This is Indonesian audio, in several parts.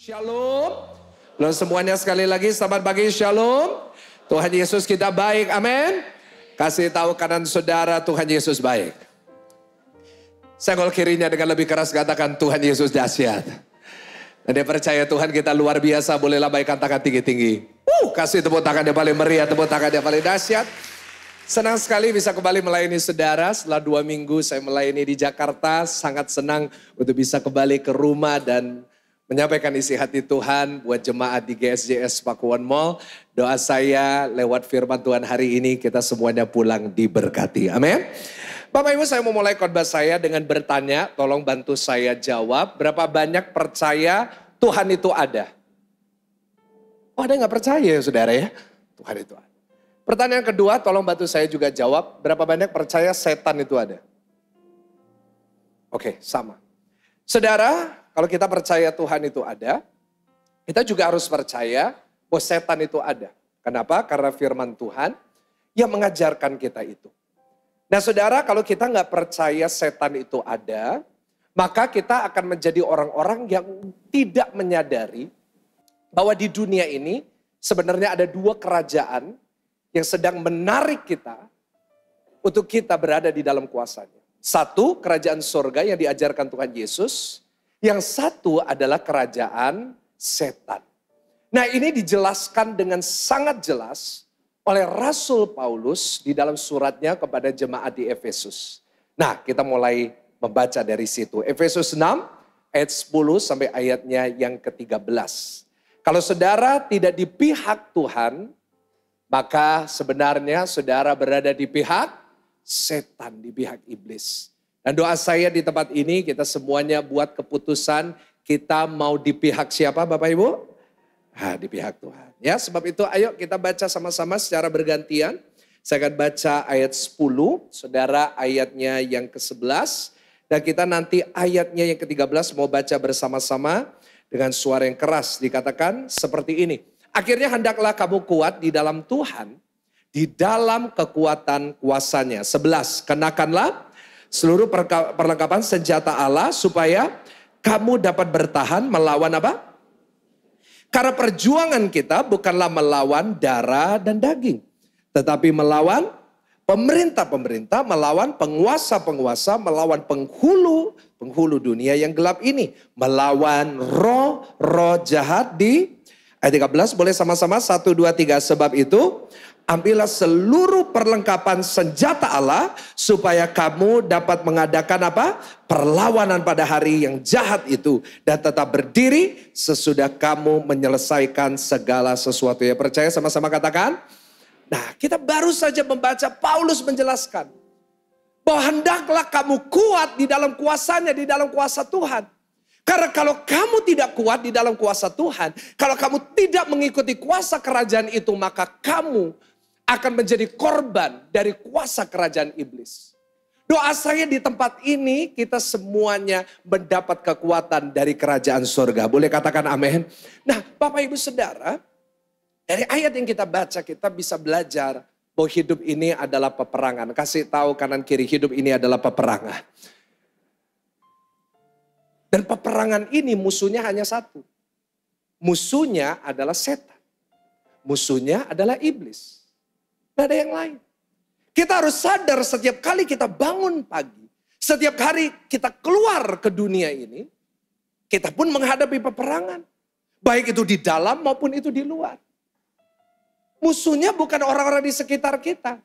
Shalom. Lo semuanya sekali lagi selamat pagi, shalom. Tuhan Yesus kita baik, amin. Kasih tahu kanan saudara, Tuhan Yesus baik. Senggol kirinya dengan lebih keras katakan Tuhan Yesus dahsyat. Dan dia percaya Tuhan kita luar biasa, boleh lambaikan tangan tinggi-tinggi. Kasih tepuk tangan yang paling meriah, tepuk tangan yang paling dahsyat. Senang sekali bisa kembali melayani saudara. Setelah 2 minggu saya melayani di Jakarta, sangat senang untuk bisa kembali ke rumah dan menyampaikan isi hati Tuhan buat jemaat di GSJS Pakuan Mall. Doa saya lewat firman Tuhan hari ini kita semuanya pulang diberkati. Amin. Bapak Ibu, saya mau mulai khotbah saya dengan bertanya, tolong bantu saya jawab. Berapa banyak percaya Tuhan itu ada? Oh, ada yang gak percaya ya saudara ya? Tuhan itu ada. Pertanyaan kedua, tolong bantu saya juga jawab. Berapa banyak percaya setan itu ada? Oke, sama. Saudara, kalau kita percaya Tuhan itu ada, kita juga harus percaya bahwa setan itu ada. Kenapa? Karena firman Tuhan yang mengajarkan kita itu. Nah saudara, kalau kita nggak percaya setan itu ada, maka kita akan menjadi orang-orang yang tidak menyadari bahwa di dunia ini sebenarnya ada 2 kerajaan yang sedang menarik kita untuk kita berada di dalam kuasanya. Satu, kerajaan surga yang diajarkan Tuhan Yesus. Yang satu adalah kerajaan setan. Nah ini dijelaskan dengan sangat jelas oleh Rasul Paulus di dalam suratnya kepada jemaat di Efesus. Nah kita mulai membaca dari situ. Efesus 6 ayat 10 sampai ayatnya yang ke-13. Kalau saudara tidak di pihak Tuhan, maka sebenarnya saudara berada di pihak setan, di pihak iblis. Dan doa saya di tempat ini kita semuanya buat keputusan kita mau di pihak siapa Bapak Ibu? Di pihak Tuhan. Ya sebab itu ayo kita baca sama-sama secara bergantian. Saya akan baca ayat 10, saudara ayatnya yang ke-11. Dan kita nanti ayatnya yang ke-13 mau baca bersama-sama dengan suara yang keras. Dikatakan seperti ini. Akhirnya hendaklah kamu kuat di dalam Tuhan, di dalam kekuatan kuasanya. 11, kenakanlah seluruh perlengkapan senjata Allah supaya kamu dapat bertahan melawan apa? Karena perjuangan kita bukanlah melawan darah dan daging. Tetapi melawan pemerintah-pemerintah, melawan penguasa-penguasa, melawan penghulu dunia yang gelap ini. Melawan roh-roh jahat di ayat 13 boleh sama-sama 1, 2, 3 sebab itu. Ambillah seluruh perlengkapan senjata Allah supaya kamu dapat mengadakan apa? Perlawanan pada hari yang jahat itu dan tetap berdiri sesudah kamu menyelesaikan segala sesuatu. Ya percaya sama-sama katakan. Nah, kita baru saja membaca Paulus menjelaskan bahwa hendaklah kamu kuat di dalam kuasanya, di dalam kuasa Tuhan. Karena kalau kamu tidak kuat di dalam kuasa Tuhan, kalau kamu tidak mengikuti kuasa kerajaan itu, maka kamu akan menjadi korban dari kuasa kerajaan iblis. Doa saya di tempat ini kita semuanya mendapat kekuatan dari kerajaan surga. Boleh katakan amin? Nah Bapak Ibu Saudara, dari ayat yang kita baca kita bisa belajar bahwa hidup ini adalah peperangan. Kasih tahu kanan kiri, hidup ini adalah peperangan. Dan peperangan ini musuhnya hanya satu. Musuhnya adalah setan. Musuhnya adalah iblis. Tidak ada yang lain. Kita harus sadar setiap kali kita bangun pagi. Setiap hari kita keluar ke dunia ini. Kita pun menghadapi peperangan. Baik itu di dalam maupun itu di luar. Musuhnya bukan orang-orang di sekitar kita.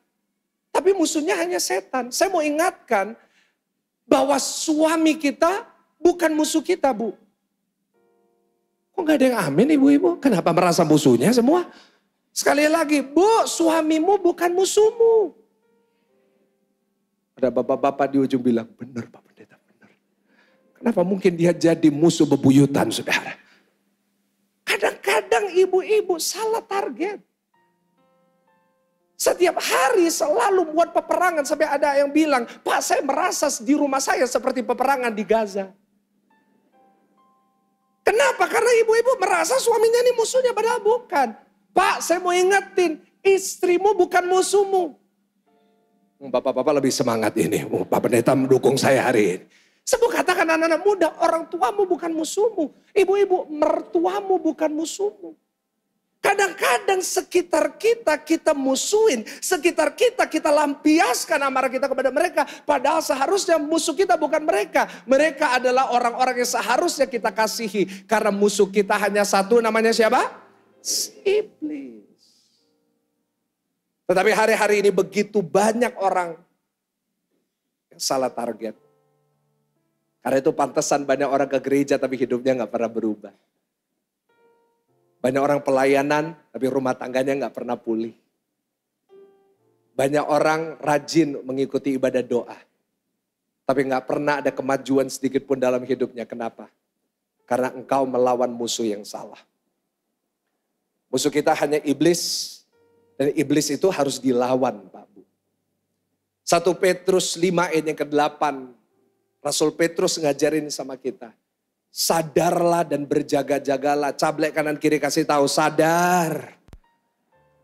Tapi musuhnya hanya setan. Saya mau ingatkan bahwa suami kita bukan musuh kita, Bu. Kok gak ada yang amin ibu-ibu? Kenapa merasa musuhnya semua? Sekali lagi, Bu, suamimu bukan musuhmu. Ada bapak-bapak di ujung bilang, benar Pak Pendeta, benar. Kenapa mungkin dia jadi musuh bebuyutan, saudara? Kadang-kadang ibu-ibu salah target. Setiap hari selalu buat peperangan sampai ada yang bilang, Pak saya merasa di rumah saya seperti peperangan di Gaza. Kenapa? Karena ibu-ibu merasa suaminya ini musuhnya, padahal bukan. Pak saya mau ingetin, istrimu bukan musuhmu. Bapak-bapak lebih semangat ini. Pak Pendeta mendukung saya hari ini. Saya mau katakan anak-anak muda, orang tuamu bukan musuhmu. Ibu-ibu, mertuamu bukan musuhmu. Kadang-kadang sekitar kita musuhin. Sekitar kita lampiaskan amarah kita kepada mereka. Padahal seharusnya musuh kita bukan mereka. Mereka adalah orang-orang yang seharusnya kita kasihi. Karena musuh kita hanya satu, namanya siapa? Iblis. Tetapi hari-hari ini begitu banyak orang yang salah target. Karena itu pantesan banyak orang ke gereja tapi hidupnya gak pernah berubah. Banyak orang pelayanan tapi rumah tangganya gak pernah pulih. Banyak orang rajin mengikuti ibadah doa. Tapi gak pernah ada kemajuan sedikit pun dalam hidupnya. Kenapa? Karena engkau melawan musuh yang salah. Musuh kita hanya iblis. Dan iblis itu harus dilawan, Pak Bu. 1 Petrus 5 ayat yang ke-8. Rasul Petrus ngajarin sama kita. Sadarlah dan berjaga-jagalah. Cablek kanan kiri kasih tahu, sadar.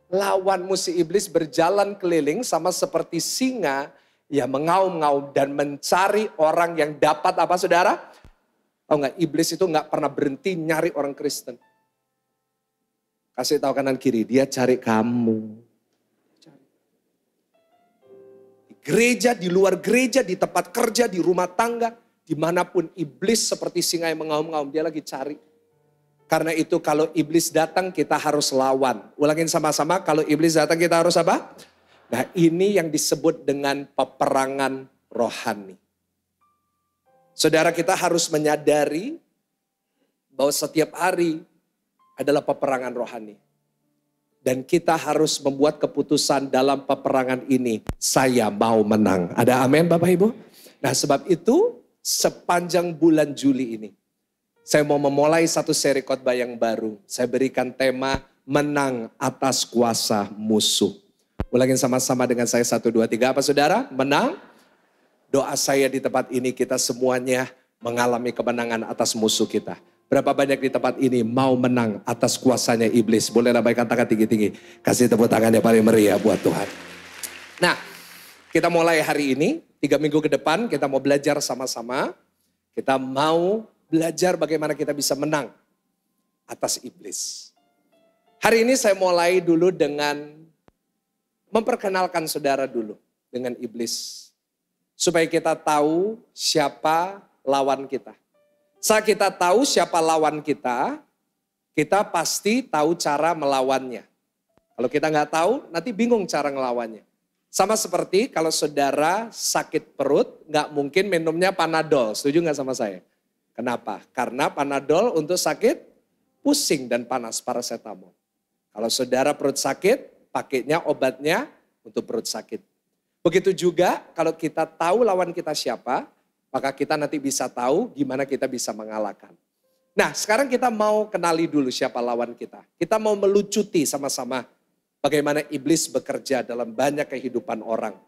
Lawan musuh iblis berjalan keliling sama seperti singa. Ya mengaum-ngaum dan mencari orang yang dapat apa saudara? Tahu gak, iblis itu gak pernah berhenti nyari orang Kristen. Kasih tahu kanan kiri, dia cari kamu. Gereja, di luar gereja, di tempat kerja, di rumah tangga, dimanapun iblis seperti singa yang mengaum-ngaum, dia lagi cari. Karena itu kalau iblis datang kita harus lawan. Ulangin sama-sama, kalau iblis datang kita harus apa? Nah ini yang disebut dengan peperangan rohani. Saudara, kita harus menyadari bahwa setiap hari adalah peperangan rohani. Dan kita harus membuat keputusan dalam peperangan ini. Saya mau menang. Ada amin Bapak Ibu? Nah sebab itu sepanjang bulan Juli ini. Saya mau memulai satu seri khotbah yang baru. Saya berikan tema menang atas kuasa musuh. Ulangin sama-sama dengan saya 1, 2, 3. Apa saudara? Menang. Doa saya di tempat ini kita semuanya mengalami kemenangan atas musuh kita. Berapa banyak di tempat ini mau menang atas kuasanya iblis. Boleh lambaikan tangan tinggi-tinggi. Kasih tepuk tangan yang paling meriah buat Tuhan. Nah, kita mulai hari ini. 3 minggu ke depan kita mau belajar sama-sama. Kita mau belajar bagaimana kita bisa menang atas iblis. Hari ini saya mulai dulu dengan memperkenalkan saudara dulu dengan iblis. Supaya kita tahu siapa lawan kita. Saat kita tahu siapa lawan kita pasti tahu cara melawannya. Kalau kita nggak tahu, nanti bingung cara ngelawannya. Sama seperti kalau saudara sakit perut, nggak mungkin minumnya Panadol. Setuju nggak sama saya? Kenapa? Karena Panadol untuk sakit pusing dan panas, paracetamol. Kalau saudara perut sakit, pakainya obatnya untuk perut sakit. Begitu juga kalau kita tahu lawan kita siapa, maka kita nanti bisa tahu gimana kita bisa mengalahkan. Nah sekarang kita mau kenali dulu siapa lawan kita. Kita mau melucuti sama-sama bagaimana iblis bekerja dalam banyak kehidupan orang.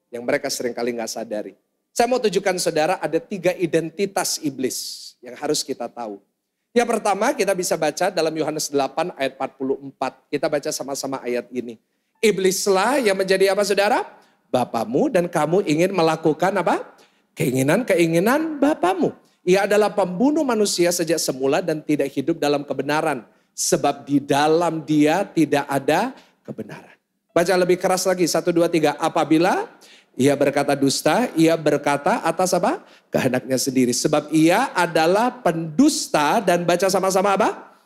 Yang mereka seringkali gak sadari. Saya mau tunjukkan saudara ada 3 identitas iblis yang harus kita tahu. Yang pertama kita bisa baca dalam Yohanes 8 ayat 44. Kita baca sama-sama ayat ini. Iblislah yang menjadi apa saudara? Bapamu dan kamu ingin melakukan apa? Keinginan-keinginan bapamu. Ia adalah pembunuh manusia sejak semula dan tidak hidup dalam kebenaran. Sebab di dalam dia tidak ada kebenaran. Baca lebih keras lagi, 1, 2, 3. Apabila ia berkata dusta, ia berkata atas apa? Kehendaknya sendiri. Sebab ia adalah pendusta dan baca sama-sama apa?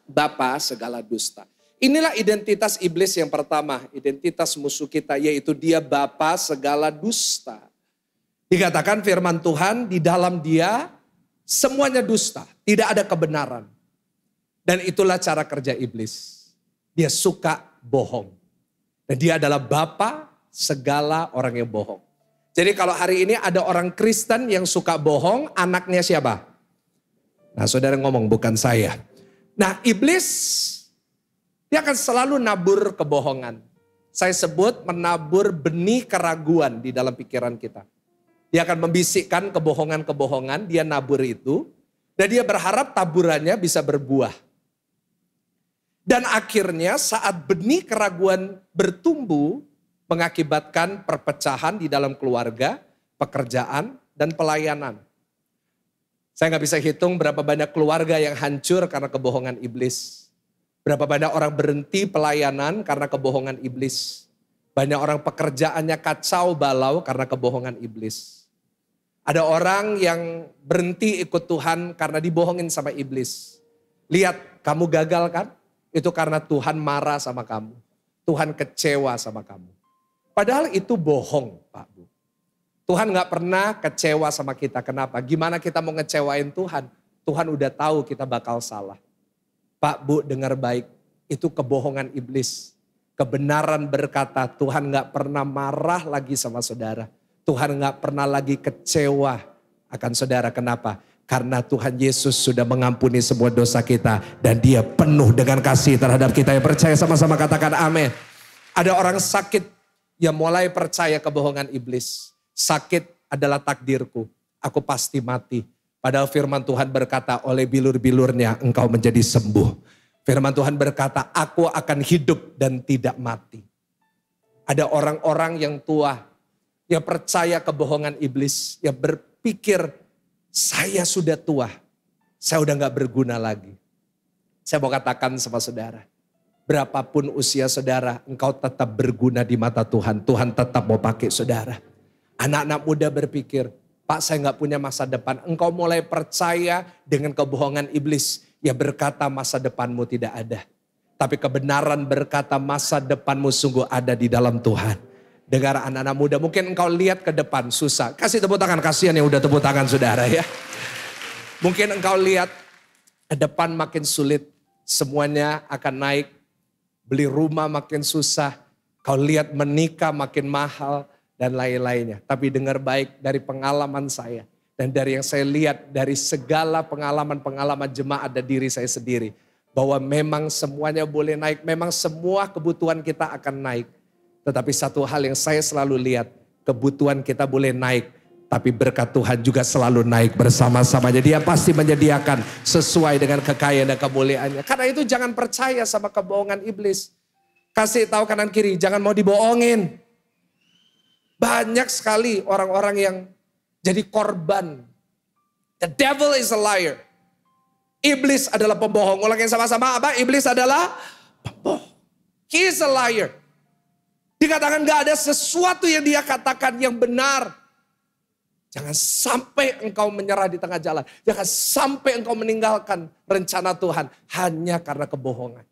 Bapa segala dusta. Inilah identitas iblis yang pertama. Identitas musuh kita yaitu dia bapa segala dusta. Dikatakan firman Tuhan di dalam dia semuanya dusta. Tidak ada kebenaran. Dan itulah cara kerja iblis. Dia suka bohong. Dan dia adalah bapa segala orang yang bohong. Jadi kalau hari ini ada orang Kristen yang suka bohong, anaknya siapa? Nah saudara ngomong bukan saya. Nah iblis dia akan selalu nabur kebohongan. Saya sebut menabur benih keraguan di dalam pikiran kita. Dia akan membisikkan kebohongan-kebohongan, dia nabur itu. Dan dia berharap taburannya bisa berbuah. Dan akhirnya saat benih keraguan bertumbuh, mengakibatkan perpecahan di dalam keluarga, pekerjaan, dan pelayanan. Saya nggak bisa hitung berapa banyak keluarga yang hancur karena kebohongan iblis. Berapa banyak orang berhenti pelayanan karena kebohongan iblis. Banyak orang pekerjaannya kacau balau karena kebohongan iblis. Ada orang yang berhenti ikut Tuhan karena dibohongin sama iblis. Lihat, kamu gagal kan? Itu karena Tuhan marah sama kamu. Tuhan kecewa sama kamu. Padahal itu bohong, Pak Bu. Tuhan gak pernah kecewa sama kita. Kenapa? Gimana kita mau ngecewain Tuhan? Tuhan udah tahu kita bakal salah. Pak Bu, dengar baik. Itu kebohongan iblis. Kebenaran berkata Tuhan gak pernah marah lagi sama saudara. Tuhan gak pernah lagi kecewa akan saudara. Kenapa? Karena Tuhan Yesus sudah mengampuni semua dosa kita. Dan dia penuh dengan kasih terhadap kita yang percaya. Sama-sama katakan amin. Ada orang sakit yang mulai percaya kebohongan iblis. Sakit adalah takdirku. Aku pasti mati. Padahal firman Tuhan berkata oleh bilur-bilurnya engkau menjadi sembuh. Firman Tuhan berkata, aku akan hidup dan tidak mati. Ada orang-orang yang tua, yang percaya kebohongan iblis, yang berpikir, saya sudah tua, saya udah gak berguna lagi. Saya mau katakan sama saudara, berapapun usia saudara, engkau tetap berguna di mata Tuhan. Tuhan tetap mau pakai saudara. Anak-anak muda berpikir, Pak saya gak punya masa depan. Engkau mulai percaya dengan kebohongan iblis. Ya berkata masa depanmu tidak ada. Tapi kebenaran berkata masa depanmu sungguh ada di dalam Tuhan. Dengar anak-anak muda, mungkin engkau lihat ke depan susah. Kasih tepuk tangan, kasihan yang udah tepuk tangan saudara ya. Mungkin engkau lihat ke depan makin sulit. Semuanya akan naik. Beli rumah makin susah. Kau lihat menikah makin mahal dan lain-lainnya. Tapi dengar baik dari pengalaman saya. Dan dari yang saya lihat dari segala pengalaman-pengalaman jemaat dan diri saya sendiri. Bahwa memang semuanya boleh naik. Memang semua kebutuhan kita akan naik. Tetapi satu hal yang saya selalu lihat. Kebutuhan kita boleh naik. Tapi berkat Tuhan juga selalu naik bersama-samanya. Dia pasti menyediakan sesuai dengan kekayaan dan kemuliaannya. Karena itu jangan percaya sama kebohongan iblis. Kasih tahu kanan kiri, jangan mau dibohongin. Banyak sekali orang-orang yang jadi korban. The devil is a liar. Iblis adalah pembohong. Ulang yang sama-sama apa? Iblis adalah pembohong. He is a liar. Dikatakan gak ada sesuatu yang dia katakan yang benar. Jangan sampai engkau menyerah di tengah jalan. Jangan sampai engkau meninggalkan rencana Tuhan hanya karena kebohongan.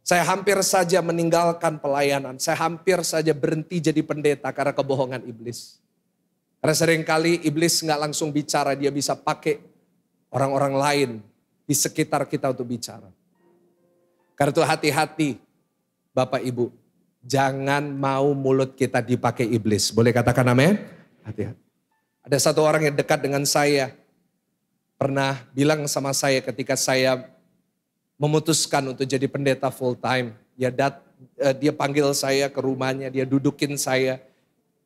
Saya hampir saja meninggalkan pelayanan. Saya hampir saja berhenti jadi pendeta karena kebohongan iblis. Karena seringkali iblis gak langsung bicara, dia bisa pakai orang-orang lain di sekitar kita untuk bicara. Karena itu hati-hati Bapak Ibu, jangan mau mulut kita dipakai iblis. Boleh katakan amin? Hati-hati. Ada satu orang yang dekat dengan saya, pernah bilang sama saya ketika saya memutuskan untuk jadi pendeta full time. Dia panggil saya ke rumahnya, dia dudukin saya.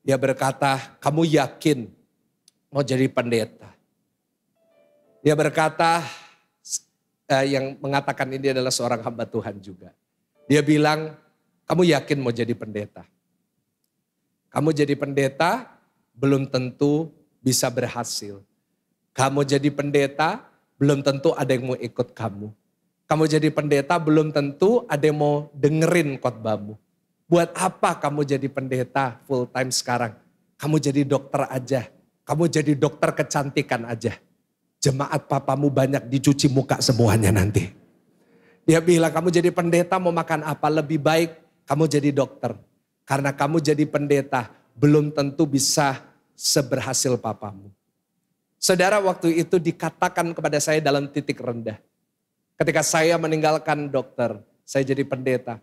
Dia berkata, kamu yakin mau jadi pendeta? Dia berkata, yang mengatakan ini adalah seorang hamba Tuhan juga. Dia bilang, kamu yakin mau jadi pendeta? Kamu jadi pendeta belum tentu bisa berhasil. Kamu jadi pendeta belum tentu ada yang mau ikut kamu. Kamu jadi pendeta belum tentu ada yang mau dengerin khotbahmu. Buat apa kamu jadi pendeta full time sekarang? Kamu jadi dokter aja. Kamu jadi dokter kecantikan aja. Jemaat papamu banyak dicuci muka semuanya nanti. Dia bilang kamu jadi pendeta mau makan apa? Lebih baik kamu jadi dokter. Karena kamu jadi pendeta belum tentu bisa seberhasil papamu. Saudara, waktu itu dikatakan kepada saya dalam titik rendah. Ketika saya meninggalkan dokter, saya jadi pendeta.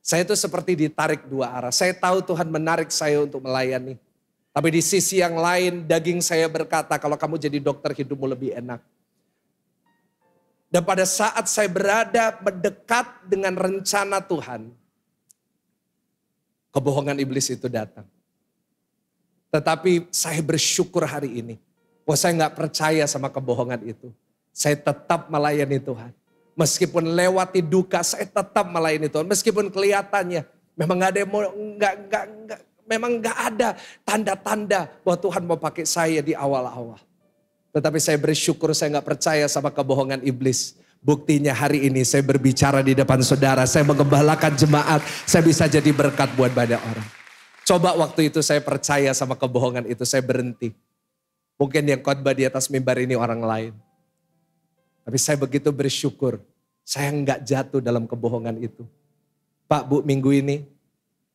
Saya itu seperti ditarik dua arah. Saya tahu Tuhan menarik saya untuk melayani. Tapi di sisi yang lain daging saya berkata kalau kamu jadi dokter hidupmu lebih enak. Dan pada saat saya berada mendekat dengan rencana Tuhan, kebohongan iblis itu datang. Tetapi saya bersyukur hari ini. Bahwa saya gak percaya sama kebohongan itu. Saya tetap melayani Tuhan. Meskipun lewati duka, saya tetap melayani Tuhan. Meskipun kelihatannya memang gak ada yang mau, memang gak ada tanda-tanda bahwa Tuhan mau pakai saya di awal-awal. Tetapi saya bersyukur saya gak percaya sama kebohongan iblis. Buktinya hari ini saya berbicara di depan saudara. Saya mengembalakan jemaat. Saya bisa jadi berkat buat banyak orang. Coba waktu itu saya percaya sama kebohongan itu. Saya berhenti. Mungkin yang khotbah di atas mimbar ini orang lain. Tapi saya begitu bersyukur. Saya gak jatuh dalam kebohongan itu. Pak, Bu, minggu ini.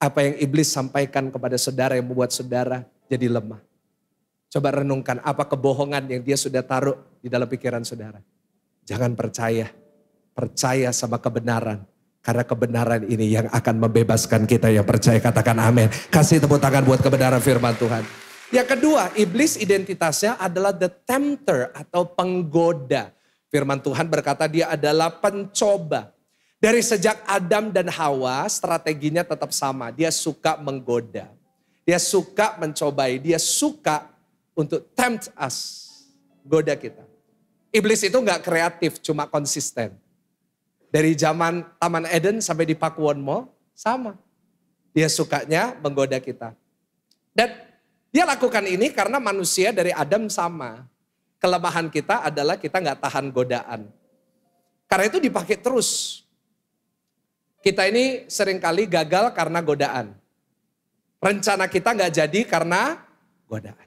Apa yang iblis sampaikan kepada saudara yang membuat saudara jadi lemah. Coba renungkan apa kebohongan yang dia sudah taruh di dalam pikiran saudara. Jangan percaya. Percaya sama kebenaran. Karena kebenaran ini yang akan membebaskan kita yang percaya. Katakan amin. Kasih tepuk tangan buat kebenaran firman Tuhan. Yang kedua, iblis identitasnya adalah the tempter atau penggoda. Firman Tuhan berkata dia adalah pencoba. Dari sejak Adam dan Hawa strateginya tetap sama. Dia suka menggoda. Dia suka mencobai. Dia suka untuk tempt us. Goda kita. Iblis itu gak kreatif, cuma konsisten. Dari zaman Taman Eden sampai di Pakuwon Mall, sama. Dia sukanya menggoda kita. Dan dia lakukan ini karena manusia dari Adam sama. Kelemahan kita adalah kita gak tahan godaan. Karena itu dipakai terus. Kita ini seringkali gagal karena godaan. Rencana kita gak jadi karena godaan.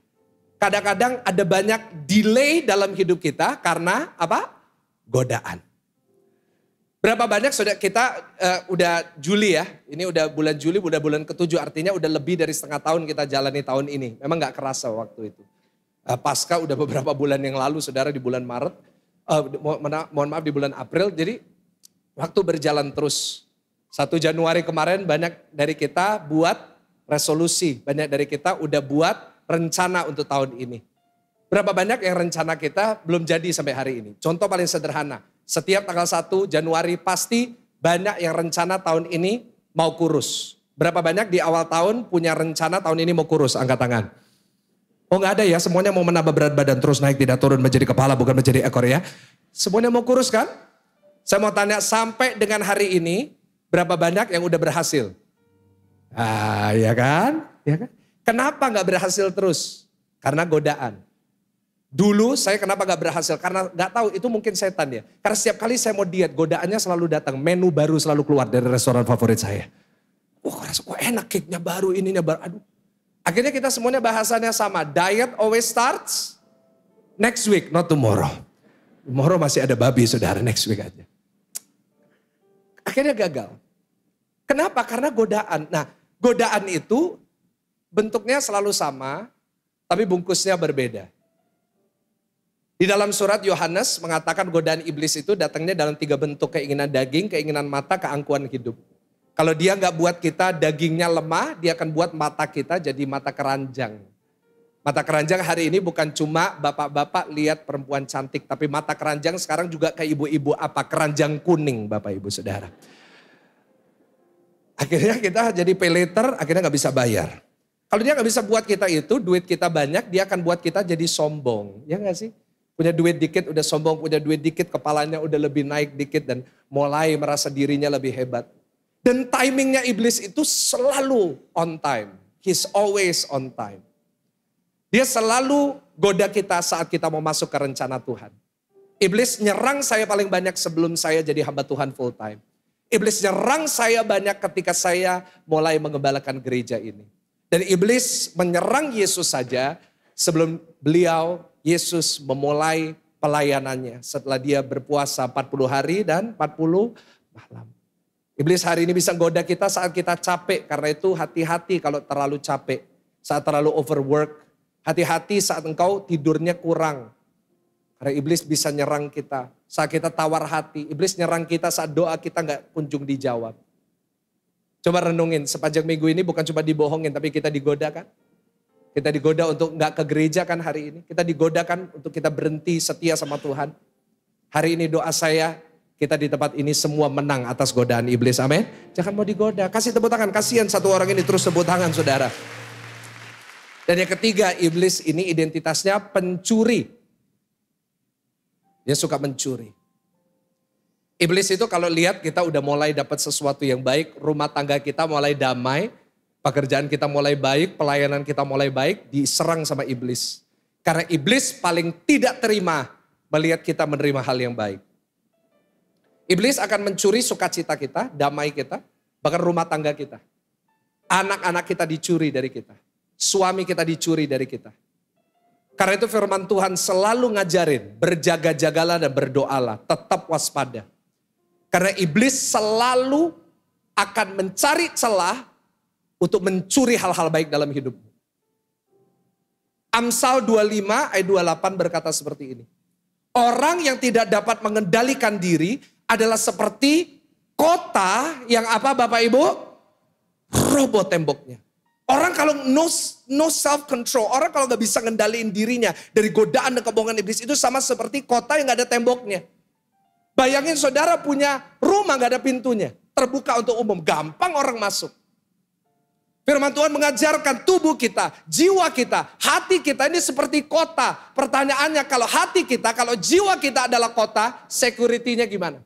Kadang-kadang ada banyak delay dalam hidup kita karena apa? Godaan. Berapa banyak sudah kita udah Juli ya, ini udah bulan Juli, udah bulan ke-7 artinya udah lebih dari setengah tahun kita jalani tahun ini. Memang gak kerasa waktu itu. Pasca udah beberapa bulan yang lalu saudara di bulan Maret, mohon maaf di bulan April. Jadi waktu berjalan terus. 1 Januari kemarin banyak dari kita buat resolusi, banyak dari kita udah buat rencana untuk tahun ini. Berapa banyak yang rencana kita belum jadi sampai hari ini. Contoh paling sederhana, setiap tanggal 1 Januari pasti banyak yang rencana tahun ini mau kurus. Berapa banyak di awal tahun punya rencana tahun ini mau kurus, angkat tangan. Oh gak ada ya, semuanya mau menambah berat badan terus naik tidak turun menjadi kepala bukan menjadi ekor ya. Semuanya mau kurus kan? Saya mau tanya sampai dengan hari ini berapa banyak yang udah berhasil? Ya kan? Ya kan? Kenapa gak berhasil terus? Karena godaan. Dulu saya kenapa gak berhasil? Karena gak tahu itu mungkin setan ya. Karena setiap kali saya mau diet, godaannya selalu datang. Menu baru selalu keluar dari restoran favorit saya. Wah kok enak cake-nya baru, ininya baru. Aduh. Akhirnya kita semuanya bahasannya sama. Diet always starts next week, not tomorrow. Tomorrow masih ada babi saudara, next week aja. Akhirnya gagal. Kenapa? Karena godaan. Nah godaan itu bentuknya selalu sama, tapi bungkusnya berbeda. Di dalam surat Yohanes mengatakan godaan iblis itu datangnya dalam 3 bentuk. Keinginan daging, keinginan mata, keangkuhan hidup. Kalau dia gak buat kita dagingnya lemah, dia akan buat mata kita jadi mata keranjang. Mata keranjang hari ini bukan cuma bapak-bapak lihat perempuan cantik, tapi mata keranjang sekarang juga ke ibu-ibu apa? Keranjang kuning Bapak Ibu Saudara. Akhirnya kita jadi pay later, akhirnya gak bisa bayar. Kalau dia gak bisa buat kita itu, duit kita banyak, dia akan buat kita jadi sombong. Ya gak sih? Punya duit dikit udah sombong, punya duit dikit kepalanya udah lebih naik dikit dan mulai merasa dirinya lebih hebat. Dan timingnya iblis itu selalu on time. He's always on time. Dia selalu goda kita saat kita mau masuk ke rencana Tuhan. Iblis nyerang saya paling banyak sebelum saya jadi hamba Tuhan full time. Iblis nyerang saya banyak ketika saya mulai mengembalakan gereja ini. Dan iblis menyerang Yesus saja sebelum beliau, Yesus memulai pelayanannya. Setelah dia berpuasa 40 hari dan 40 malam. Iblis hari ini bisa goda kita saat kita capek. Karena itu hati-hati kalau terlalu capek. Saat terlalu overwork. Hati-hati saat engkau tidurnya kurang. Karena iblis bisa nyerang kita. Saat kita tawar hati. Iblis nyerang kita saat doa kita gak kunjung dijawab. Coba renungin, sepanjang minggu ini bukan cuma dibohongin, tapi kita digoda kan? Kita digoda untuk gak ke gereja kan hari ini. Kita digoda kan untuk kita berhenti setia sama Tuhan. Hari ini doa saya, kita di tempat ini semua menang atas godaan iblis, amin. Jangan mau digoda, kasih tepuk tangan, kasihan satu orang ini terus tepuk tangan saudara. Dan yang ketiga, iblis ini identitasnya pencuri. Dia suka mencuri. Iblis itu kalau lihat kita udah mulai dapat sesuatu yang baik, rumah tangga kita mulai damai, pekerjaan kita mulai baik, pelayanan kita mulai baik, diserang sama iblis. Karena iblis paling tidak terima melihat kita menerima hal yang baik. Iblis akan mencuri sukacita kita, damai kita, bahkan rumah tangga kita. Anak-anak kita dicuri dari kita. Suami kita dicuri dari kita. Karena itu firman Tuhan selalu ngajarin, berjaga-jagalah dan berdoalah, tetap waspada. Karena iblis selalu akan mencari celah untuk mencuri hal-hal baik dalam hidupmu. Amsal 25 ayat 28 berkata seperti ini. Orang yang tidak dapat mengendalikan diri adalah seperti kota yang apa Bapak Ibu? Roboh temboknya. Orang kalau no self control, orang kalau gak bisa ngendaliin dirinya dari godaan dan kebohongan iblis itu sama seperti kota yang gak ada temboknya. Bayangin saudara punya rumah gak ada pintunya, terbuka untuk umum, gampang orang masuk. Firman Tuhan mengajarkan tubuh kita, jiwa kita, hati kita ini seperti kota. Pertanyaannya kalau hati kita, kalau jiwa kita adalah kota, security-nya gimana?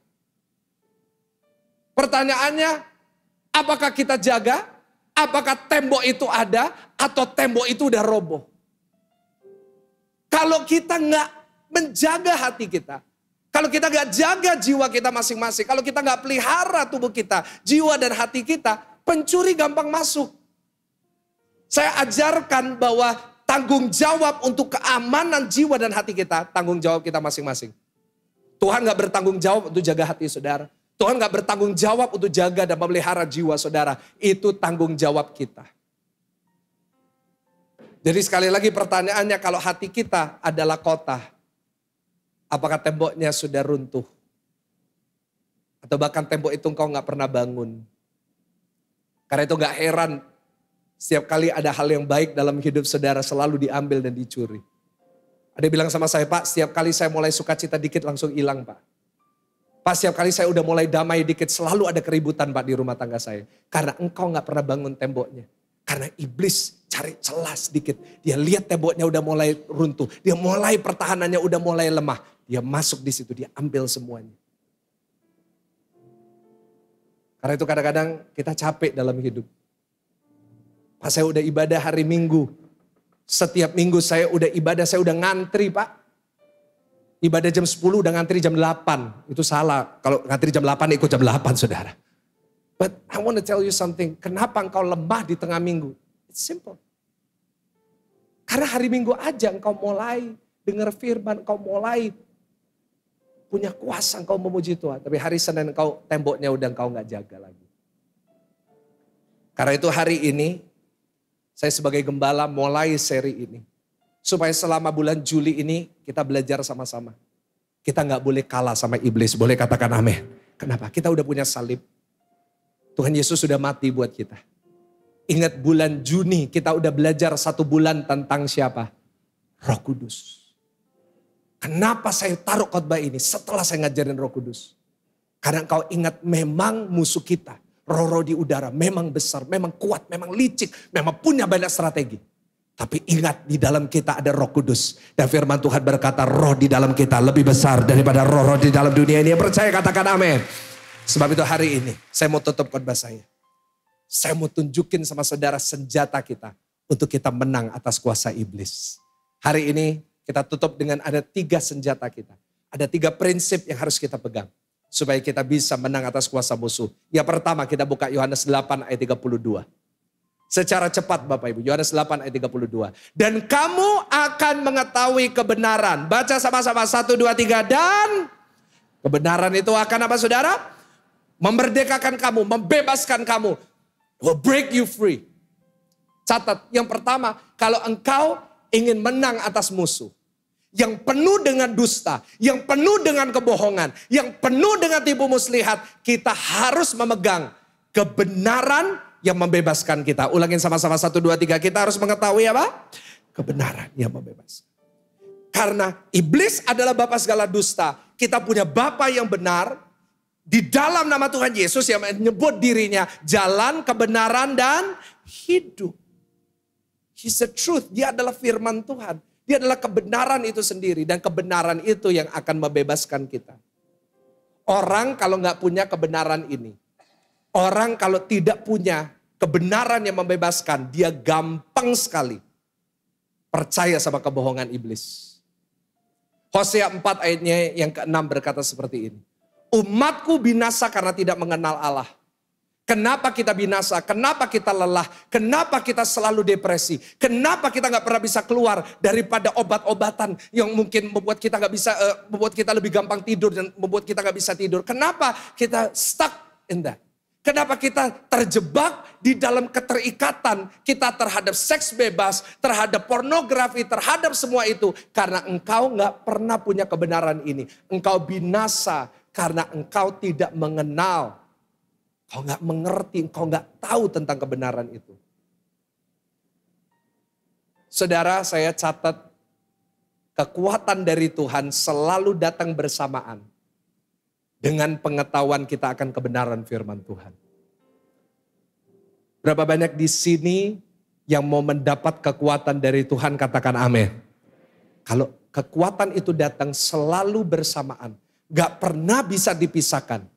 Pertanyaannya, apakah kita jaga? Apakah tembok itu ada atau tembok itu udah roboh? Kalau kita nggak menjaga hati kita, kalau kita nggak jaga jiwa kita masing-masing, kalau kita nggak pelihara tubuh kita, jiwa dan hati kita, pencuri gampang masuk. Saya ajarkan bahwa tanggung jawab untuk keamanan jiwa dan hati kita, tanggung jawab kita masing-masing. Tuhan gak bertanggung jawab untuk jaga hati saudara. Tuhan gak bertanggung jawab untuk jaga dan memelihara jiwa saudara. Itu tanggung jawab kita. Jadi sekali lagi pertanyaannya, kalau hati kita adalah kota, apakah temboknya sudah runtuh? Atau bahkan tembok itu engkau gak pernah bangun? Karena itu gak heran, setiap kali ada hal yang baik dalam hidup saudara selalu diambil dan dicuri. Ada yang bilang sama saya, Pak, setiap kali saya mulai sukacita dikit langsung hilang, Pak. Pak, setiap kali saya udah mulai damai dikit selalu ada keributan, Pak, di rumah tangga saya. Karena engkau gak pernah bangun temboknya. Karena iblis cari celah sedikit. Dia lihat temboknya udah mulai runtuh. Dia mulai pertahanannya udah mulai lemah. Dia masuk di situ, dia ambil semuanya. Karena itu kadang-kadang kita capek dalam hidup. Pak, saya udah ibadah hari Minggu. Setiap minggu saya udah ibadah, saya udah ngantri, Pak. Ibadah jam 10 udah ngantri jam 8. Itu salah. Kalau ngantri jam 8 ikut jam 8 saudara. But I want to tell you something. Kenapa engkau lemah di tengah minggu? It's simple. Karena hari Minggu aja engkau mulai dengar firman, engkau mulai punya kuasa, engkau memuji Tuhan. Tapi hari Senin engkau temboknya udah engkau gak jaga lagi. Karena itu hari ini saya sebagai gembala mulai seri ini. Supaya selama bulan Juli ini kita belajar sama-sama. Kita gak boleh kalah sama iblis. Boleh katakan amin. Kenapa? Kita udah punya salib. Tuhan Yesus sudah mati buat kita. Ingat bulan Juni kita udah belajar 1 bulan tentang siapa? Roh Kudus. Kenapa saya taruh khotbah ini setelah saya ngajarin Roh Kudus? Karena engkau ingat memang musuh kita. Roh-roh di udara memang besar, memang kuat, memang licik, memang punya banyak strategi. Tapi ingat di dalam kita ada Roh Kudus. Dan firman Tuhan berkata roh di dalam kita lebih besar daripada roh-roh di dalam dunia ini. Yang percaya katakan amin. Sebab itu hari ini saya mau tutup khotbah saya. Saya mau tunjukin sama saudara senjata kita untuk kita menang atas kuasa iblis. Hari ini kita tutup dengan ada 3 senjata kita. Ada 3 prinsip yang harus kita pegang. Supaya kita bisa menang atas kuasa musuh. Yang pertama kita buka Yohanes 8 ayat 32. Secara cepat Bapak Ibu. Yohanes 8 ayat 32. Dan kamu akan mengetahui kebenaran. Baca sama-sama 1, 2, 3. Dan kebenaran itu akan apa saudara? Memerdekakan kamu, membebaskan kamu. Will break you free. Catat, yang pertama, kalau engkau ingin menang atas musuh. Yang penuh dengan dusta, yang penuh dengan kebohongan, yang penuh dengan tipu muslihat. Kita harus memegang kebenaran yang membebaskan kita. Ulangin sama-sama 1, 2, 3. Kita harus mengetahui apa? Kebenaran yang membebaskan. Karena iblis adalah bapa segala dusta. Kita punya bapa yang benar. Di dalam nama Tuhan Yesus yang menyebut dirinya jalan, kebenaran, dan hidup. He's the truth. Dia adalah firman Tuhan. Dia adalah kebenaran itu sendiri. Dan kebenaran itu yang akan membebaskan kita. Orang kalau nggak punya kebenaran ini. Orang kalau tidak punya kebenaran yang membebaskan. Dia gampang sekali percaya sama kebohongan iblis. Hosea 4 ayatnya yang ke-6 berkata seperti ini. Umatku binasa karena tidak mengenal Allah. Kenapa kita binasa? Kenapa kita lelah? Kenapa kita selalu depresi? Kenapa kita gak pernah bisa keluar daripada obat-obatan yang mungkin membuat kita gak bisa, membuat kita lebih gampang tidur dan membuat kita gak bisa tidur? Kenapa kita stuck in that? Kenapa kita terjebak di dalam keterikatan kita terhadap seks bebas, terhadap pornografi, terhadap semua itu? Karena engkau gak pernah punya kebenaran ini. Engkau binasa karena engkau tidak mengenal. Kau gak mengerti, kau gak tahu tentang kebenaran itu. Saudara, saya catat kekuatan dari Tuhan selalu datang bersamaan dengan pengetahuan kita akan kebenaran firman Tuhan. Berapa banyak di sini yang mau mendapat kekuatan dari Tuhan, katakan amin. Kalau kekuatan itu datang selalu bersamaan, gak pernah bisa dipisahkan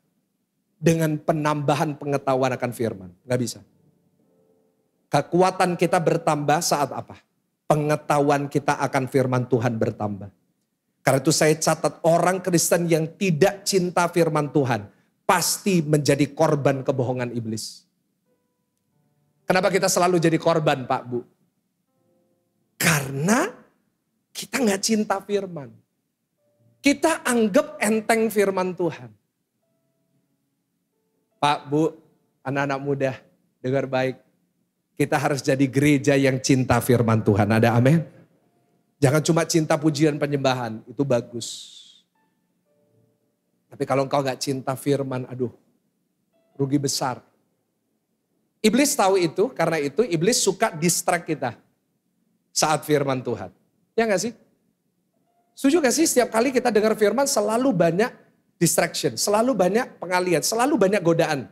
dengan penambahan pengetahuan akan firman. Gak bisa. Kekuatan kita bertambah saat apa? Pengetahuan kita akan firman Tuhan bertambah. Karena itu saya catat orang Kristen yang tidak cinta firman Tuhan pasti menjadi korban kebohongan iblis. Kenapa kita selalu jadi korban, Pak, Bu? Karena kita gak cinta firman. Kita anggap enteng firman Tuhan. Pak, Bu, anak-anak muda, dengar baik. Kita harus jadi gereja yang cinta firman Tuhan. Ada amin? Jangan cuma cinta pujian penyembahan, itu bagus. Tapi kalau engkau gak cinta firman, aduh, rugi besar. Iblis tahu itu, karena itu iblis suka distract kita saat firman Tuhan. Ya gak sih? Setuju gak sih setiap kali kita dengar firman selalu banyak distraction, selalu banyak pengalian, selalu banyak godaan.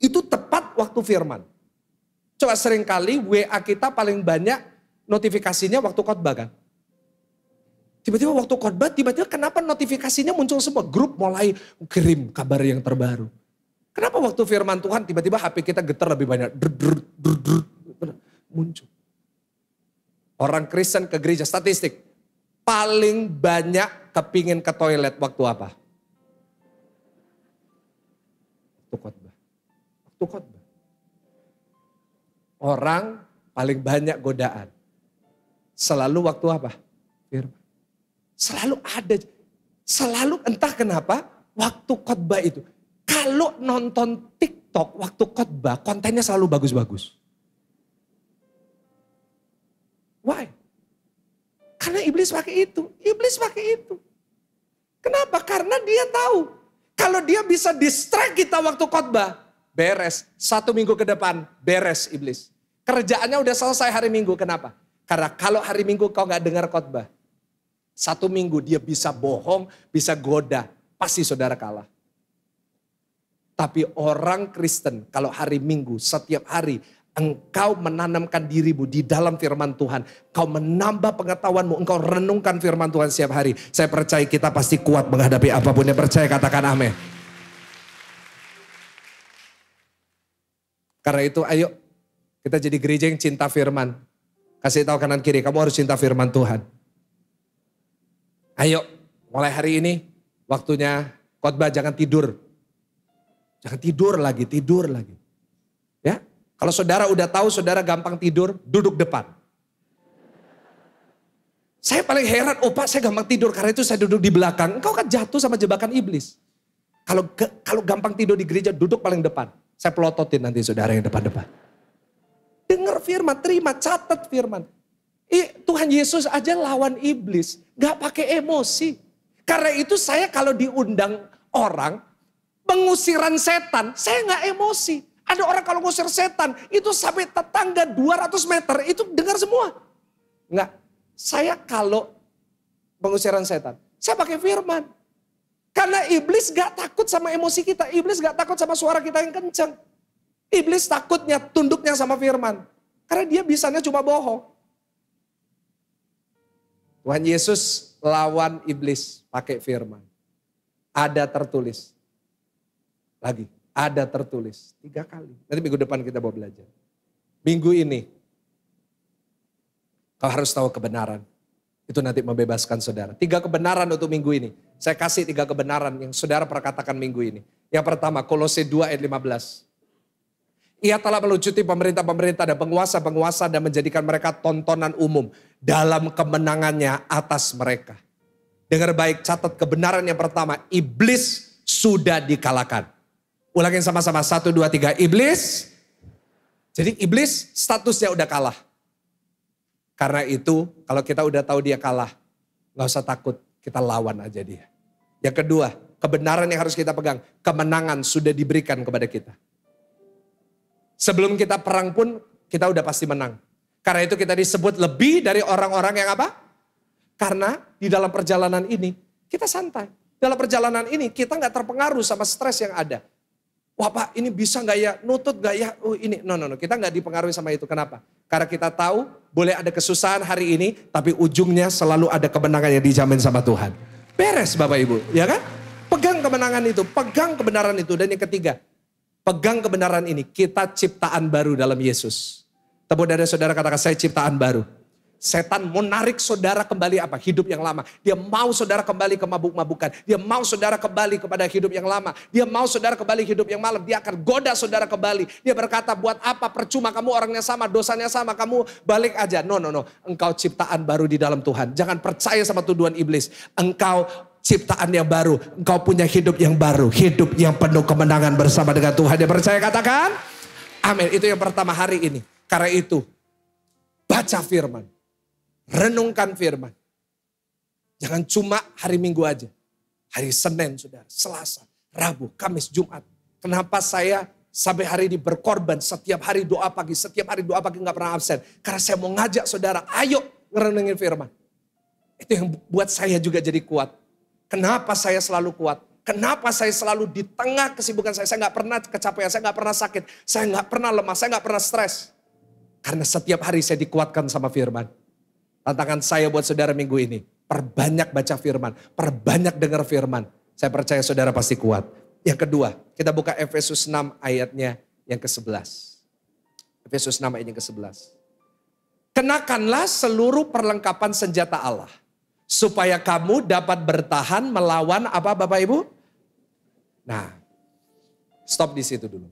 Itu tepat waktu firman. Coba seringkali WA kita paling banyak notifikasinya waktu khotbah kan. Tiba-tiba waktu khotbah, tiba-tiba kenapa notifikasinya muncul semua? Grup mulai kirim kabar yang terbaru. Kenapa waktu firman Tuhan tiba-tiba HP kita getar lebih banyak? Muncul. Orang Kristen ke gereja, statistik. Paling banyak kepingin ke toilet waktu apa? Waktu khotbah. Waktu khotbah. Orang paling banyak godaan. Selalu waktu apa? Firman. Selalu ada. Selalu entah kenapa waktu khotbah itu. Kalau nonton TikTok waktu khotbah kontennya selalu bagus-bagus. Why? Karena iblis pakai itu. Iblis pakai itu. Kenapa? Karena dia tahu. Kalau dia bisa distract kita waktu khotbah, beres. 1 minggu ke depan, beres iblis. Kerjaannya udah selesai hari Minggu. Kenapa? Karena kalau hari Minggu kau gak dengar khotbah, 1 minggu dia bisa bohong, bisa goda. Pasti saudara kalah. Tapi orang Kristen kalau hari Minggu, setiap hari engkau menanamkan dirimu di dalam firman Tuhan. Kau menambah pengetahuanmu, engkau renungkan firman Tuhan setiap hari. Saya percaya kita pasti kuat menghadapi apapun. Yang percaya katakan amin. Karena itu ayo kita jadi gereja yang cinta firman. Kasih tahu kanan kiri, kamu harus cinta firman Tuhan. Ayo mulai hari ini waktunya khotbah, jangan tidur. Jangan tidur lagi. Ya. Kalau saudara udah tahu saudara gampang tidur, duduk depan. Saya paling heran, oh Pak saya gampang tidur karena itu saya duduk di belakang. Engkau kan jatuh sama jebakan iblis. Kalau gampang tidur di gereja, duduk paling depan. Saya pelototin nanti saudara yang depan-depan. Dengar firman, terima, catat firman. Tuhan Yesus aja lawan iblis, gak pakai emosi. Karena itu saya kalau diundang orang, pengusiran setan, saya gak emosi. Ada orang kalau ngusir setan, itu sampai tetangga 200 meter, itu dengar semua. Enggak, saya kalau pengusiran setan, saya pakai firman. Karena iblis gak takut sama emosi kita, iblis gak takut sama suara kita yang kencang. Iblis takutnya, tunduknya sama firman. Karena dia bisanya cuma bohong. Tuhan Yesus lawan iblis pakai firman. Ada tertulis. Lagi. Ada tertulis 3 kali. Nanti minggu depan kita mau belajar. Minggu ini Kau harus tahu kebenaran. Itu nanti membebaskan saudara. 3 kebenaran untuk minggu ini. Saya kasih 3 kebenaran yang saudara perkatakan minggu ini. Yang pertama, Kolose 2 ayat 15. Ia telah melucuti pemerintah-pemerintah dan penguasa-penguasa dan menjadikan mereka tontonan umum dalam kemenangannya atas mereka. Dengar baik, catat kebenaran yang pertama, iblis sudah dikalahkan. Ulangin sama-sama, 1, 2, 3, iblis. Jadi iblis statusnya udah kalah. Karena itu kalau kita udah tahu dia kalah, gak usah takut, kita lawan aja dia. Yang kedua, kebenaran yang harus kita pegang, kemenangan sudah diberikan kepada kita. Sebelum kita perang pun kita udah pasti menang. Karena itu kita disebut lebih dari orang-orang yang apa? Karena di dalam perjalanan ini kita santai. Dalam perjalanan ini kita gak terpengaruh sama stres yang ada. Wah Pak ini bisa gak ya, nutut gak ya, oh ini, no. Kita gak dipengaruhi sama itu, kenapa? Karena kita tahu boleh ada kesusahan hari ini, tapi ujungnya selalu ada kemenangan yang dijamin sama Tuhan. Beres Bapak Ibu, ya kan? Pegang kemenangan itu, pegang kebenaran itu. Dan yang ketiga, pegang kebenaran ini, kita ciptaan baru dalam Yesus. Tepuk dada saudara katakan, saya ciptaan baru. Setan mau narik saudara kembali apa? Hidup yang lama. Dia mau saudara kembali ke mabuk-mabukan. Dia mau saudara kembali kepada hidup yang lama. Dia mau saudara kembali hidup yang malam. Dia akan goda saudara kembali. Dia berkata, buat apa? Percuma, kamu orangnya sama, dosanya sama, kamu balik aja. No. Engkau ciptaan baru di dalam Tuhan. Jangan percaya sama tuduhan iblis. Engkau ciptaan yang baru. Engkau punya hidup yang baru. Hidup yang penuh kemenangan bersama dengan Tuhan. Dia percaya, katakan amin. Itu yang pertama hari ini. Karena itu, baca firman. Renungkan firman. Jangan cuma hari Minggu aja. Hari Senin, saudara, Selasa, Rabu, Kamis, Jumat. Kenapa saya sampai hari ini berkorban setiap hari doa pagi. Setiap hari doa pagi gak pernah absen. Karena saya mau ngajak saudara, ayo ngerenungin firman. Itu yang buat saya juga jadi kuat. Kenapa saya selalu kuat? Kenapa saya selalu di tengah kesibukan saya gak pernah kecapean, saya gak pernah sakit. Saya gak pernah lemah, saya gak pernah stres. Karena setiap hari saya dikuatkan sama firman. Tantangan saya buat saudara minggu ini, perbanyak baca firman, perbanyak dengar firman. Saya percaya saudara pasti kuat. Yang kedua, kita buka Efesus 6 ayatnya yang ke-11. Efesus 6 ayat yang ke-11. Kenakanlah seluruh perlengkapan senjata Allah, supaya kamu dapat bertahan melawan apa Bapak Ibu? Nah, stop di situ dulu.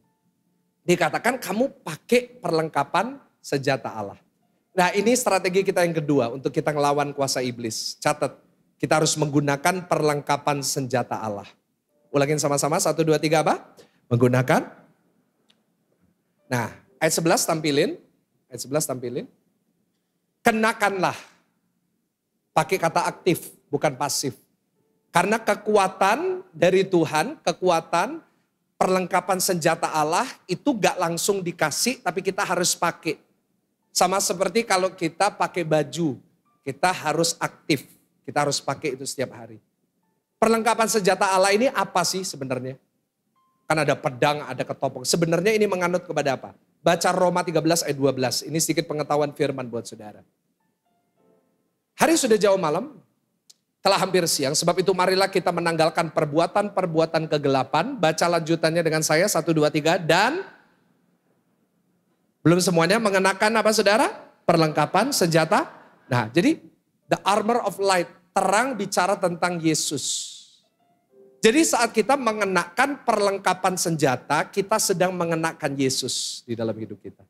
Dikatakan kamu pakai perlengkapan senjata Allah. Nah ini strategi kita yang kedua untuk kita ngelawan kuasa iblis. Catat, kita harus menggunakan perlengkapan senjata Allah. Ulangin sama-sama, 1, 2, 3 apa? Menggunakan. Nah ayat 11 tampilin. Ayat 11 tampilin. Kenakanlah. Pakai kata aktif, bukan pasif. Karena kekuatan dari Tuhan, kekuatan perlengkapan senjata Allah itu gak langsung dikasih tapi kita harus pakai. Sama seperti kalau kita pakai baju, kita harus aktif. Kita harus pakai itu setiap hari. Perlengkapan senjata Allah ini apa sih sebenarnya? Kan ada pedang, ada ketopong. Sebenarnya ini menganut kepada apa? Baca Roma 13 ayat 12. Ini sedikit pengetahuan firman buat saudara. Hari sudah jauh malam, telah hampir siang. Sebab itu marilah kita menanggalkan perbuatan-perbuatan kegelapan. Baca lanjutannya dengan saya, 1, 2, 3. Dan belum semuanya mengenakan apa saudara? Perlengkapan senjata. Nah jadi the armor of light. Terang bicara tentang Yesus. Jadi saat kita mengenakan perlengkapan senjata, kita sedang mengenakan Yesus di dalam hidup kita.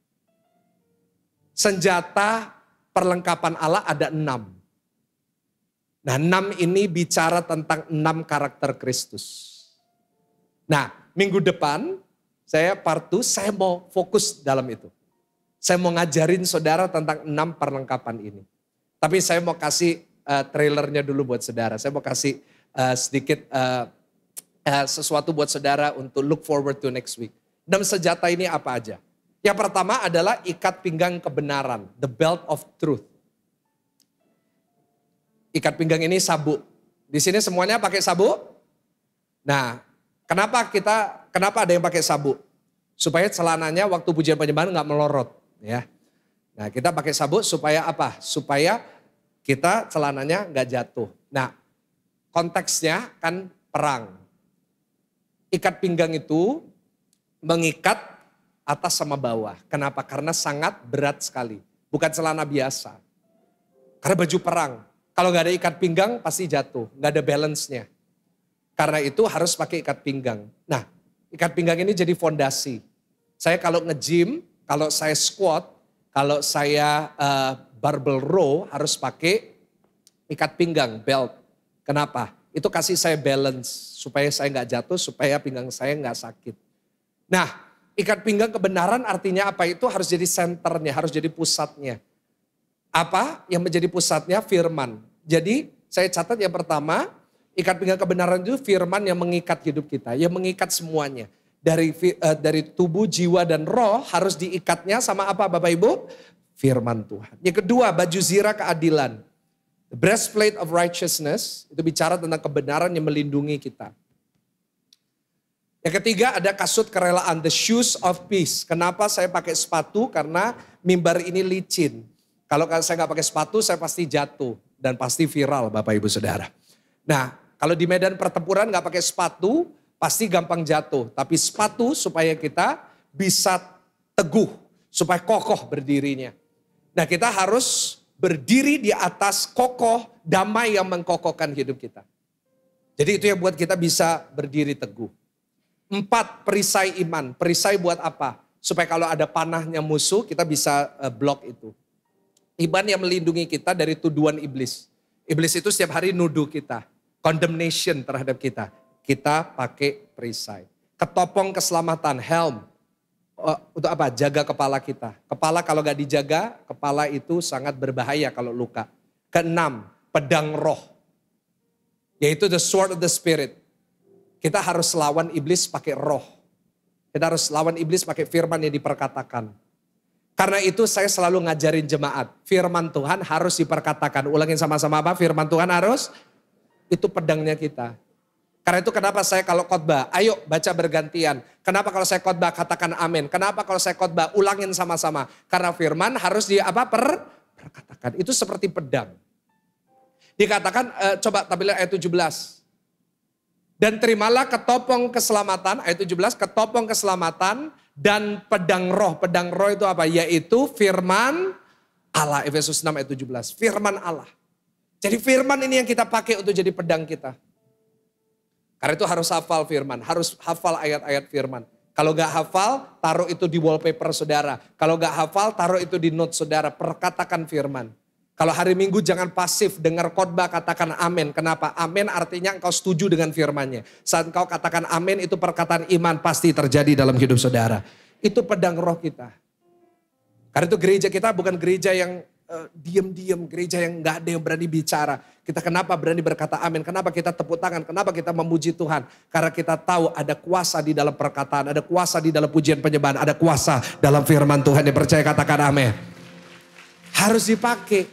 Senjata perlengkapan Allah ada 6. Nah 6 ini bicara tentang 6 karakter Kristus. Nah minggu depan saya part 2 saya mau fokus dalam itu. Saya mau ngajarin saudara tentang 6 perlengkapan ini. Tapi saya mau kasih trailernya dulu buat saudara. Saya mau kasih sedikit sesuatu buat saudara untuk look forward to next week. 6 senjata ini apa aja? Yang pertama adalah ikat pinggang kebenaran. The belt of truth. Ikat pinggang ini sabuk. Di sini semuanya pakai sabuk. Nah, kenapa ada yang pakai sabuk? Supaya celananya waktu pujian penyembahan nggak melorot. Ya, nah kita pakai sabuk supaya apa? Supaya kita celananya nggak jatuh. Nah, konteksnya kan perang. Ikat pinggang itu mengikat atas sama bawah. Kenapa? Karena sangat berat sekali. Bukan celana biasa. Karena baju perang, kalau nggak ada ikat pinggang pasti jatuh, nggak ada balance-nya. Karena itu harus pakai ikat pinggang. Nah, ikat pinggang ini jadi fondasi. Saya kalau nge-gym, kalau saya squat, kalau saya barbell row harus pakai ikat pinggang, belt. Kenapa? Itu kasih saya balance, supaya saya nggak jatuh, supaya pinggang saya nggak sakit. Nah, ikat pinggang kebenaran artinya apa? Itu harus jadi senternya, harus jadi pusatnya. Apa yang menjadi pusatnya? Firman. Jadi saya catat yang pertama, ikat pinggang kebenaran itu firman yang mengikat hidup kita, yang mengikat semuanya. Dari tubuh, jiwa, dan roh harus diikatnya sama apa Bapak Ibu? Firman Tuhan. Yang kedua, baju zirah keadilan. The breastplate of righteousness, itu bicara tentang kebenaran yang melindungi kita. Yang ketiga ada kasut kerelaan, the shoes of peace. Kenapa saya pakai sepatu? Karena mimbar ini licin. Kalau saya nggak pakai sepatu, saya pasti jatuh dan pasti viral Bapak Ibu Saudara. Nah, kalau di medan pertempuran nggak pakai sepatu, pasti gampang jatuh. Tapi sepatu supaya kita bisa teguh, supaya kokoh berdirinya. Nah, kita harus berdiri di atas kokoh, damai yang mengkokohkan hidup kita. Jadi itu yang buat kita bisa berdiri teguh. 4, perisai iman. Perisai buat apa? Supaya kalau ada panahnya musuh, kita bisa blok itu. Iman yang melindungi kita dari tuduhan iblis. Iblis itu setiap hari nuduh kita. Condemnation terhadap kita. Kita pakai perisai. Ketopong keselamatan, helm. Untuk apa? Jaga kepala kita. Kepala kalau gak dijaga, kepala itu sangat berbahaya kalau luka. Keenam, pedang roh. Yaitu the sword of the spirit. Kita harus lawan iblis pakai roh. Kita harus lawan iblis pakai firman yang diperkatakan. Karena itu saya selalu ngajarin jemaat. Firman Tuhan harus diperkatakan. Ulangin sama-sama apa? Firman Tuhan harus, itu pedangnya kita. Karena itu kenapa saya kalau khotbah, ayo baca bergantian. Kenapa kalau saya khotbah katakan amin. Kenapa kalau saya khotbah ulangin sama-sama. Karena firman harus perkatakan. Itu seperti pedang. Dikatakan, coba tampilkan ayat 17. Dan terimalah ketopong keselamatan, ayat 17, ketopong keselamatan dan pedang roh. Pedang roh itu apa? Yaitu firman Allah, Efesus 6 ayat 17. Firman Allah. Jadi firman ini yang kita pakai untuk jadi pedang kita. Karena itu harus hafal firman, harus hafal ayat-ayat firman. Kalau gak hafal, taruh itu di wallpaper saudara. Kalau gak hafal, taruh itu di note saudara. Perkatakan firman. Kalau hari Minggu jangan pasif, dengar khotbah katakan amin. Kenapa? Amin artinya engkau setuju dengan firmannya. Saat engkau katakan amin itu perkataan iman pasti terjadi dalam hidup saudara. Itu pedang roh kita. Karena itu gereja kita bukan gereja yang diam-diam, gereja yang gak ada yang berani bicara. Kita kenapa berani berkata amin? Kenapa kita tepuk tangan? Kenapa kita memuji Tuhan? Karena kita tahu ada kuasa di dalam perkataan, ada kuasa di dalam pujian penyembahan, ada kuasa dalam firman Tuhan. Yang percaya katakan amin. Harus dipakai.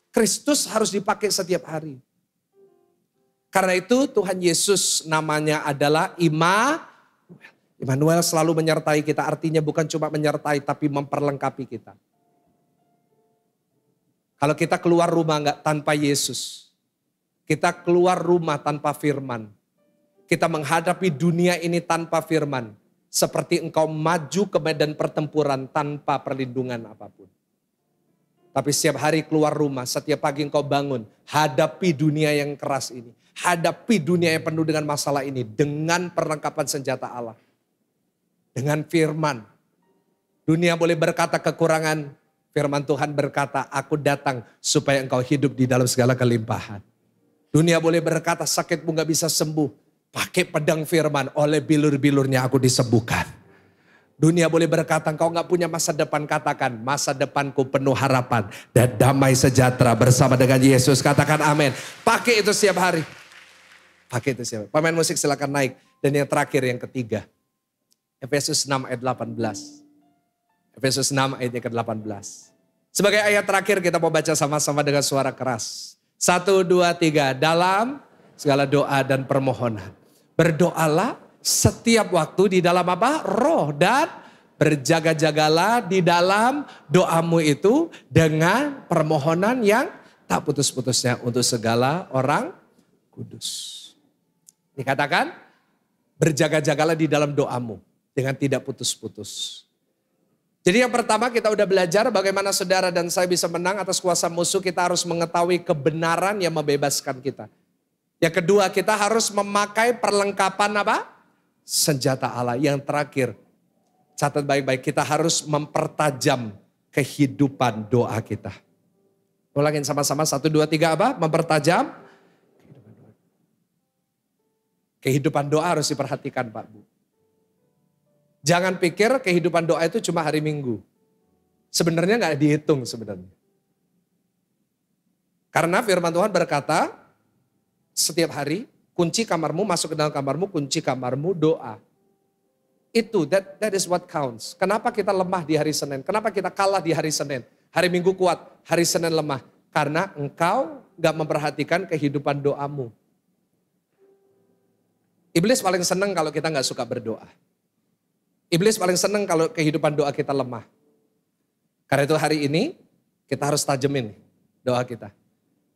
Kristus harus dipakai setiap hari. Karena itu Tuhan Yesus namanya adalah Immanuel selalu menyertai kita. Artinya bukan cuma menyertai tapi memperlengkapi kita. Kalau kita keluar rumah nggak tanpa Yesus. Kita keluar rumah tanpa firman. Kita menghadapi dunia ini tanpa firman. Seperti engkau maju ke medan pertempuran tanpa perlindungan apapun. Tapi setiap hari keluar rumah, setiap pagi engkau bangun. Hadapi dunia yang keras ini. Hadapi dunia yang penuh dengan masalah ini. Dengan perlengkapan senjata Allah. Dengan firman. Dunia boleh berkata kekurangan. Firman Tuhan berkata, aku datang supaya engkau hidup di dalam segala kelimpahan. Dunia boleh berkata sakitmu gak bisa sembuh. Pakai pedang firman, oleh bilur-bilurnya aku disembuhkan. Dunia boleh berkata engkau gak punya masa depan, katakan masa depanku penuh harapan dan damai sejahtera bersama dengan Yesus. Katakan amin. Pakai itu setiap hari. Pakai itu setiap hari. Pemain musik silakan naik. Dan yang terakhir yang ketiga. Efesus 6 ayat 18. Efesus 6 ayat ke-18. Sebagai ayat terakhir kita mau baca sama-sama dengan suara keras. 1, 2, 3. Dalam segala doa dan permohonan. Berdoalah setiap waktu di dalam apa? Roh, dan berjaga-jagalah di dalam doamu itu dengan permohonan yang tak putus-putusnya untuk segala orang kudus. Dikatakan berjaga-jagalah di dalam doamu dengan tidak putus-putus. Jadi yang pertama kita udah belajar bagaimana saudara dan saya bisa menang atas kuasa musuh. Kita harus mengetahui kebenaran yang membebaskan kita. Yang kedua kita harus memakai perlengkapan apa? Senjata Allah. Yang terakhir, catat baik-baik, kita harus mempertajam kehidupan doa kita. Ulangin sama-sama, 1, 2, 3 apa? Mempertajam kehidupan doa harus diperhatikan Pak Bu. Jangan pikir kehidupan doa itu cuma hari Minggu. Sebenarnya gak dihitung sebenarnya. Karena firman Tuhan berkata, setiap hari kunci kamarmu, masuk ke dalam kamarmu, kunci kamarmu doa. Itu, that is what counts. Kenapa kita lemah di hari Senin? Kenapa kita kalah di hari Senin? Hari Minggu kuat, hari Senin lemah. Karena engkau gak memperhatikan kehidupan doamu. Iblis paling senang kalau kita gak suka berdoa. Iblis paling senang kalau kehidupan doa kita lemah. Karena itu hari ini kita harus tajemin doa kita.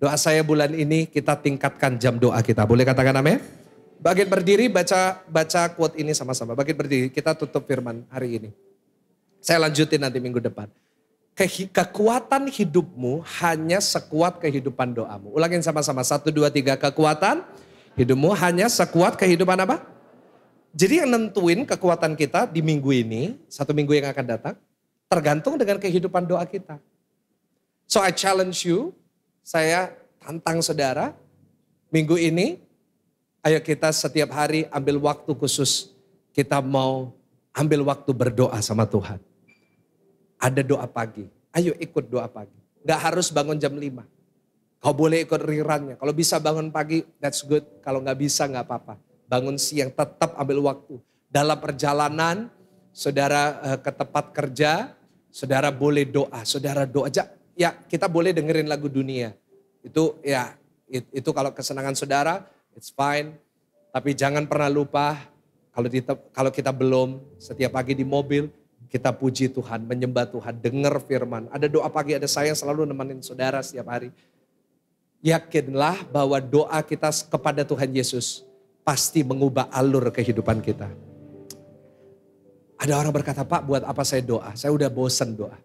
Doa saya bulan ini kita tingkatkan jam doa kita. Boleh katakan amin? Bagian berdiri baca quote ini sama-sama. Bagian berdiri kita tutup firman hari ini. Saya lanjutin nanti minggu depan. Kekuatan hidupmu hanya sekuat kehidupan doamu. Ulangin sama-sama. 1, 2, 3. Kekuatan hidupmu hanya sekuat kehidupan apa? Jadi yang nentuin kekuatan kita di minggu ini, 1 minggu yang akan datang, tergantung dengan kehidupan doa kita. So I challenge you, saya tantang saudara, minggu ini, ayo kita setiap hari ambil waktu khusus. Kita mau ambil waktu berdoa sama Tuhan. Ada doa pagi, ayo ikut doa pagi. Gak harus bangun jam 5. Kau boleh ikut rirannya, kalau bisa bangun pagi, that's good. Kalau gak bisa gak apa-apa. Bangun siang, tetap ambil waktu. Dalam perjalanan, saudara ke tempat kerja, saudara boleh doa. Saudara doa aja, ya kita boleh dengerin lagu dunia. Itu ya, itu kalau kesenangan saudara, it's fine. Tapi jangan pernah lupa, kalau kita belum, setiap pagi di mobil, kita puji Tuhan, menyembah Tuhan, dengar firman. Ada doa pagi, ada saya yang selalu nemenin saudara setiap hari. Yakinlah bahwa doa kita kepada Tuhan Yesus pasti mengubah alur kehidupan kita. Ada orang berkata, Pak buat apa saya doa? Saya udah bosan doa.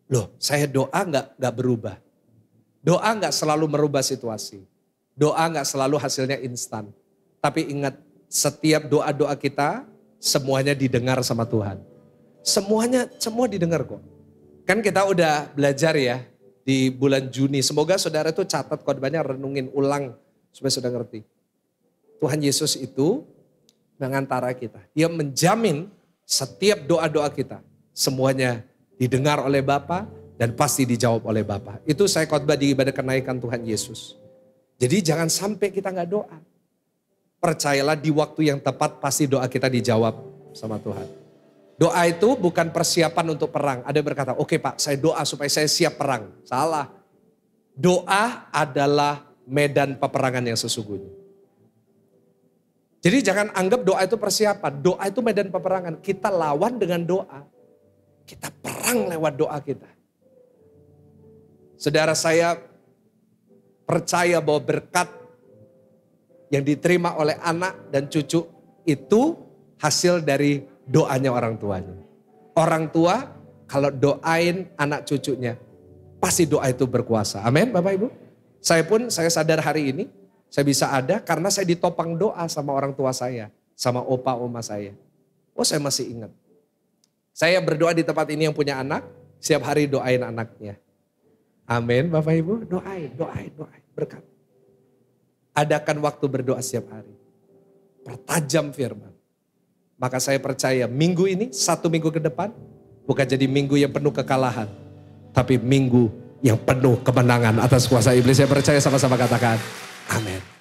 Loh, saya doa nggak berubah. Doa nggak selalu merubah situasi. Doa nggak selalu hasilnya instan. Tapi ingat, setiap doa-doa kita semuanya didengar sama Tuhan. Semua didengar kok. Kan kita udah belajar ya di bulan Juni. Semoga saudara itu catat khotbahnya, renungin ulang supaya saudara ngerti. Tuhan Yesus itu mengantara kita. Dia menjamin setiap doa-doa kita semuanya didengar oleh Bapa dan pasti dijawab oleh Bapa. Itu saya khotbah di ibadah kenaikan Tuhan Yesus. Jadi jangan sampai kita nggak doa. Percayalah di waktu yang tepat pasti doa kita dijawab sama Tuhan. Doa itu bukan persiapan untuk perang. Ada yang berkata, oke Pak saya doa supaya saya siap perang. Salah. Doa adalah medan peperangan yang sesungguhnya. Jadi jangan anggap doa itu persiapan. Doa itu medan peperangan. Kita lawan dengan doa. Kita perang lewat doa kita. Saudara saya percaya bahwa berkat yang diterima oleh anak dan cucu itu hasil dari doanya orang tuanya. Orang tua kalau doain anak cucunya, pasti doa itu berkuasa. Amin Bapak Ibu. Saya sadar hari ini, saya bisa ada karena saya ditopang doa sama orang tua saya, sama opa oma saya. Oh saya masih ingat. Saya berdoa di tempat ini yang punya anak, setiap hari doain anaknya. Amin Bapak Ibu, doain, berkat. Adakan waktu berdoa setiap hari. Pertajam firman. Maka saya percaya minggu ini, 1 minggu ke depan, bukan jadi minggu yang penuh kekalahan. Tapi minggu yang penuh kemenangan atas kuasa iblis. Saya percaya, sama-sama katakan amin.